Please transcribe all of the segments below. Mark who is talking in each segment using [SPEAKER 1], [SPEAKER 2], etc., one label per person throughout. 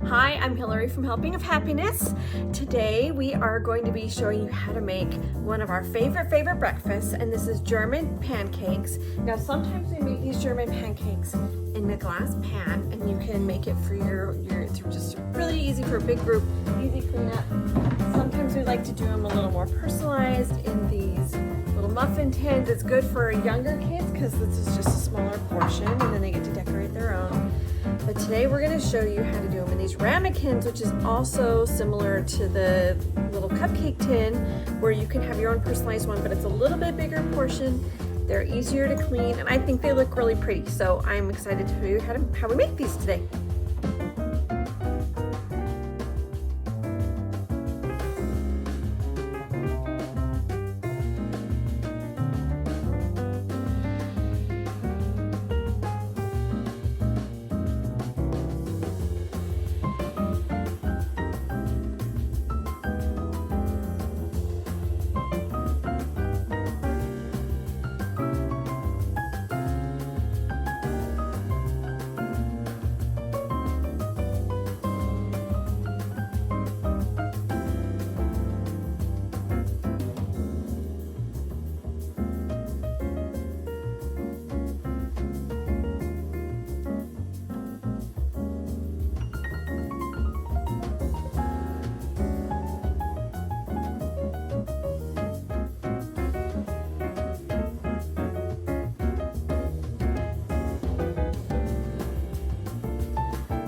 [SPEAKER 1] Hi, I'm Hillary from Helping of Happiness. Today we are going to be showing you how to make one of our favorite breakfasts, and this is German pancakes. Now sometimes we make these German pancakes in a glass pan, and you can make it for it's just really easy for a big group, easy cleanup. Sometimes we like to do them a little more personalized in these little muffin tins. It's good for younger kids because this is just a smaller portion and then they get to decorate their own. But today we're going to show you how to do them in these Ramekins, which is also similar to the little cupcake tin where you can have your own personalized one, but it's a little bit bigger portion. They're easier to clean, and I think they look really pretty. So I'm excited to show you how we make these today.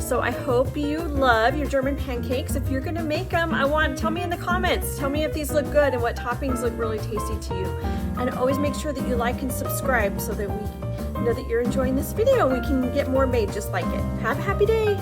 [SPEAKER 1] So I hope you love your German pancakes. If you're gonna make them, tell me in the comments. Tell me if these look good and what toppings look really tasty to you. And always make sure that you like and subscribe so that we know that you're enjoying this video and we can get more made just like it. Have a happy day.